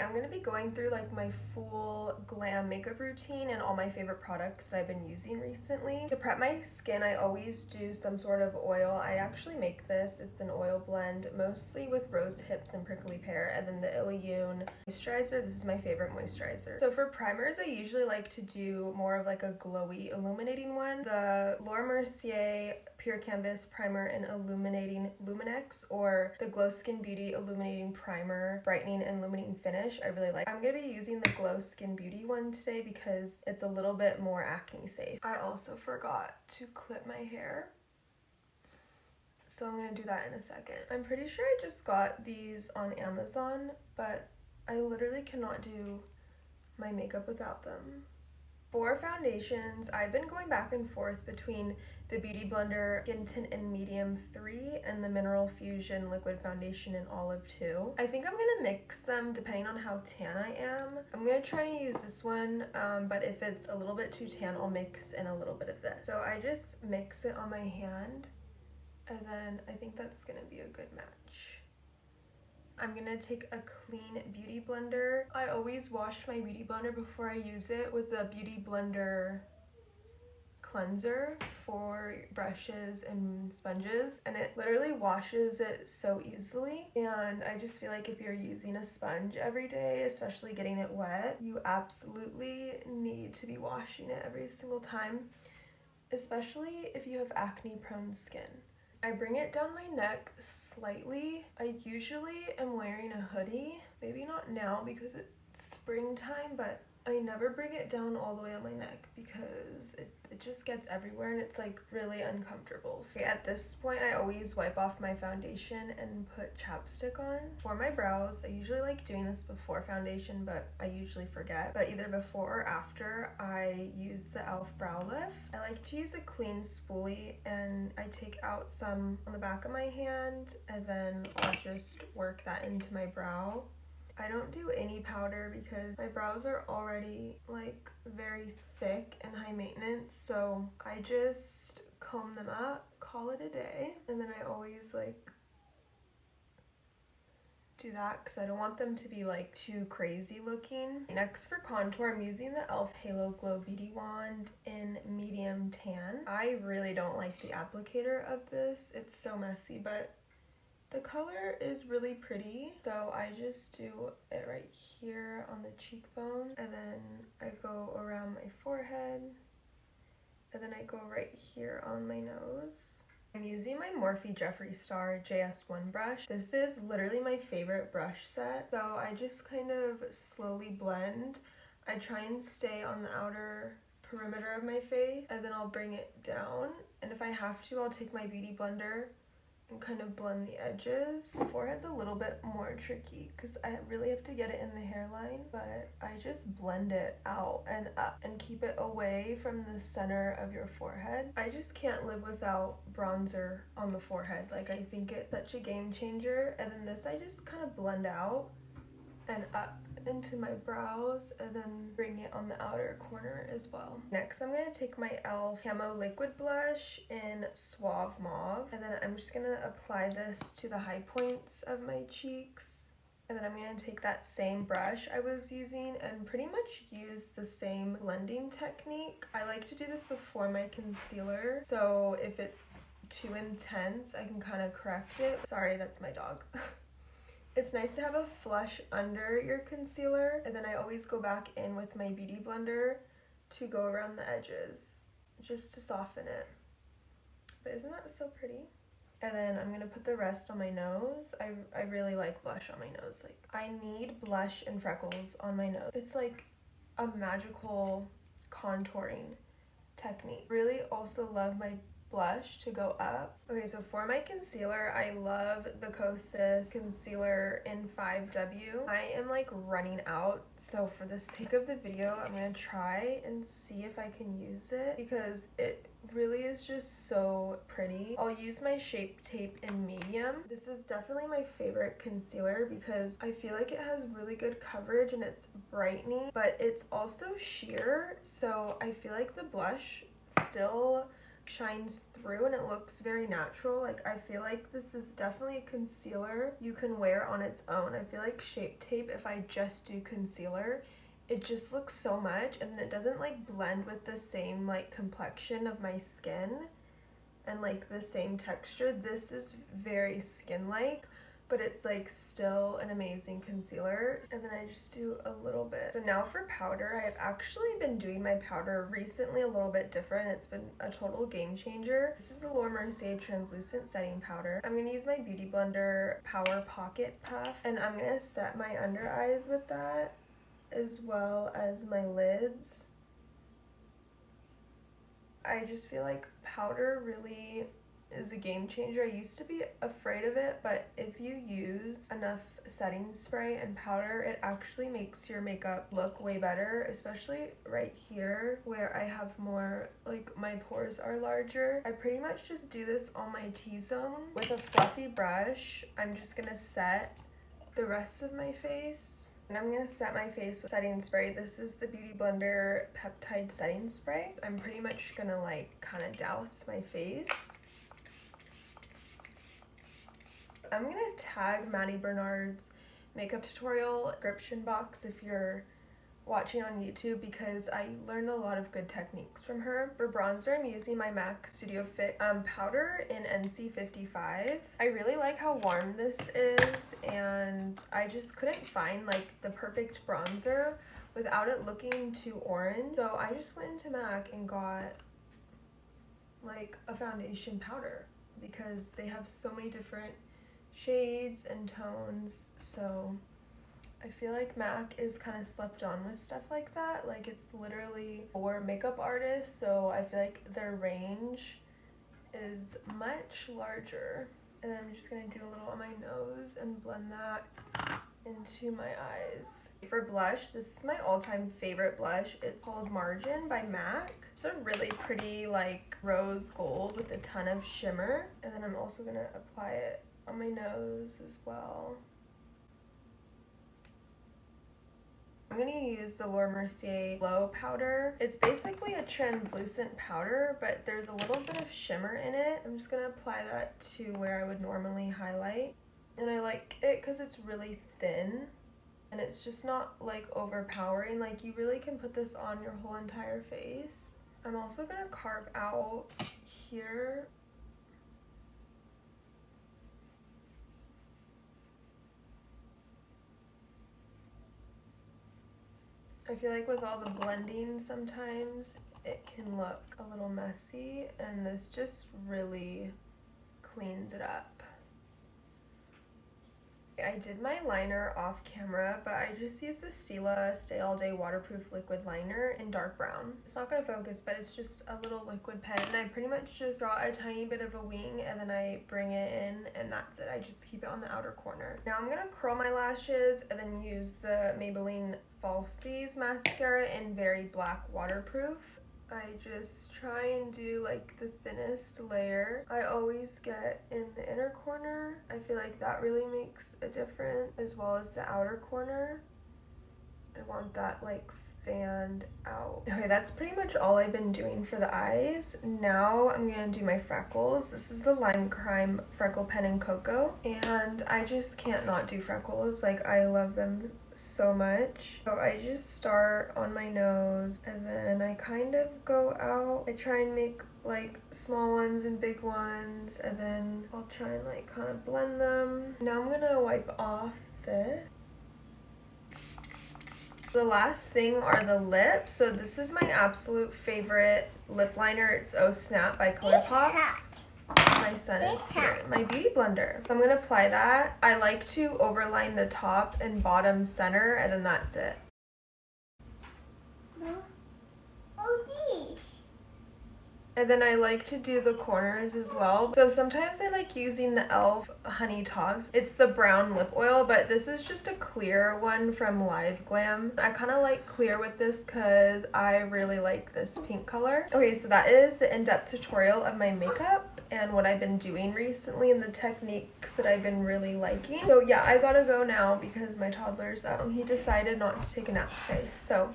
I'm gonna be going through like my full glam makeup routine and all my favorite products that I've been using recently. To prep my skin, I always do some sort of oil. I actually make this. It's an oil blend, mostly with rose hips and prickly pear, and then the Illiyoon moisturizer. This is my favorite moisturizer. So for primers, I usually like to do more of like a glowy illuminating one. The Mercier Pure Canvas Primer and Illuminating Luminex, or the Glo Skin Beauty Illuminating Primer, Brightening and Illuminating Finish, I really like. I'm going to be using the Glo Skin Beauty one today because it's a little bit more acne safe. I also forgot to clip my hair, so I'm going to do that in a second. I'm pretty sure I just got these on Amazon, but I literally cannot do my makeup without them. For foundations, I've been going back and forth between the Beauty Blender Skin Tint in Medium 3 and the Mineral Fusion Liquid Foundation in Olive 2. I think I'm going to mix them depending on how tan I am. I'm going to try and use this one, but if it's a little bit too tan, I'll mix in a little bit of this. So I just mix it on my hand, and then I think that's going to be a good match. I'm gonna take a clean beauty blender. I always wash my beauty blender before I use it with the Beauty Blender cleanser for brushes and sponges, and it literally washes it so easily. And I just feel like if you're using a sponge every day, especially getting it wet, you absolutely need to be washing it every single time, especially if you have acne prone skin. I bring it down my neck slightly. I usually am wearing a hoodie, maybe not now because it's springtime, but I never bring it down all the way on my neck because it just gets everywhere and it's like really uncomfortable. So at this point, I always wipe off my foundation and put chapstick on. For my brows, I usually like doing this before foundation, but I usually forget. But either before or after, I use the e.l.f. brow lift. I like to use a clean spoolie, and I take out some on the back of my hand, and then I'll just work that into my brow. I don't do any powder because my brows are already like very thick and high maintenance, so I just comb them up, call it a day, and then I always like do that because I don't want them to be like too crazy looking. Next, for contour, I'm using the e.l.f. Halo Glow Beauty Wand in medium tan. I really don't like the applicator of this. It's so messy, but the color is really pretty, so I just do it right here on the cheekbone, and then I go around my forehead, and then I go right here on my nose. I'm using my Morphe Jeffree Star JS1 brush. This is literally my favorite brush set, so I just kind of slowly blend. I try and stay on the outer perimeter of my face, and then I'll bring it down, and if I have to, I'll take my beauty blender and kind of blend the edges. The forehead's a little bit more tricky because I really have to get it in the hairline, but I just blend it out and up and keep it away from the center of your forehead. I just can't live without bronzer on the forehead. Like, I think it's such a game changer. And then this I just kind of blend out and up into my brows, and then bring it on the outer corner as well. Next, I'm going to take my e.l.f. Camo Liquid Blush in Suave Mauve, and then I'm just going to apply this to the high points of my cheeks. And then I'm going to take that same brush I was using and pretty much use the same blending technique. I like to do this before my concealer, so if it's too intense, I can kind of correct it. Sorry, that's my dog. It's nice to have a flush under your concealer, and then I always go back in with my beauty blender to go around the edges just to soften it. But isn't that so pretty? And then I'm gonna put the rest on my nose. I really like blush on my nose. Like, I need blush and freckles on my nose. It's like a magical contouring technique. Really also love my blush to go up. Okay, so for my concealer, I love the Kosas concealer in 5W. I am like running out, so for the sake of the video, I'm gonna try and see if I can use it because it really is just so pretty. I'll use my Shape Tape in medium. This is definitely my favorite concealer because I feel like it has really good coverage and it's brightening, but it's also sheer, so I feel like the blush still shines through and it looks very natural. Like, I feel like this is definitely a concealer you can wear on its own. I feel like Shape Tape, if I just do concealer, it just looks so much, and it doesn't like blend with the same like complexion of my skin and like the same texture. This is very skin-like, but it's like still an amazing concealer. And then I just do a little bit. So now for powder, I've actually been doing my powder recently a little bit different. It's been a total game changer. This is the Mercier translucent setting powder. I'm gonna use my Beauty Blender Power Pocket Puff, and I'm gonna set my under eyes with that, as well as my lids. I just feel like powder really is a game changer. I used to be afraid of it, but if you use enough setting spray and powder, it actually makes your makeup look way better, especially right here where I have more, like, my pores are larger. I pretty much just do this on my T-zone with a fluffy brush. I'm just gonna set the rest of my face. And I'm going to set my face with setting spray. This is the Beauty Blender Peptide Setting Spray. I'm pretty much going to like kind of douse my face. I'm going to tag Maddie Bernard's makeup tutorial description box if you're watching on YouTube, because I learned a lot of good techniques from her. For bronzer, I'm using my MAC Studio Fit powder in NC55. I really like how warm this is, and I just couldn't find like the perfect bronzer without it looking too orange. So I just went into MAC and got like a foundation powder because they have so many different shades and tones. So I feel like MAC is kind of slept on with stuff like that. Like, it's literally for makeup artists, so I feel like their range is much larger. And I'm just going to do a little on my nose and blend that into my eyes. For blush, this is my all-time favorite blush. It's called Margin by MAC. It's a really pretty like rose gold with a ton of shimmer. And then I'm also going to apply it on my nose as well. I'm going to use the Mercier Glow powder. It's basically a translucent powder, but there's a little bit of shimmer in it. I'm just going to apply that to where I would normally highlight. And I like it because it's really thin and it's just not like overpowering. Like, you really can put this on your whole entire face. I'm also going to carve out here. I feel like with all the blending sometimes it can look a little messy, and this just really cleans it up. I did my liner off camera, but I just used the Stilla Stay All Day Waterproof Liquid Liner in dark brown. It's not going to focus, but it's just a little liquid pen, and I pretty much just draw a tiny bit of a wing and then I bring it in, and that's it. I just keep it on the outer corner. Now I'm going to curl my lashes and then use the Maybelline Falsies mascara in Very Black Waterproof. I just try and do like the thinnest layer. I always get in the inner corner. I feel like that really makes a difference, as well as the outer corner. I want that like fanned out. Okay, that's pretty much all I've been doing for the eyes. Now I'm gonna do my freckles. This is the Lime Crime Freckle Pen in Cocoa, and I just can't not do freckles. Like, I love them so much. So I just start on my nose and then I kind of go out. I try and make like small ones and big ones, and then I'll try and like kind of blend them. Now I'm gonna wipe off this. The last thing are the lips. So this is my absolute favorite lip liner. It's Oh Snap by Colourpop. My son is here. My beauty blender. So I'm going to apply that. I like to overline the top and bottom center, and then that's it. And then I like to do the corners as well. So sometimes I like using the e.l.f. Honey Togs. It's the brown lip oil, but this is just a clear one from Liveglam. I kind of like clear with this because I really like this pink color. Okay, so that is the in-depth tutorial of my makeup and what I've been doing recently and the techniques that I've been really liking. So yeah, I gotta go now because my toddler's up. He decided not to take a nap today, so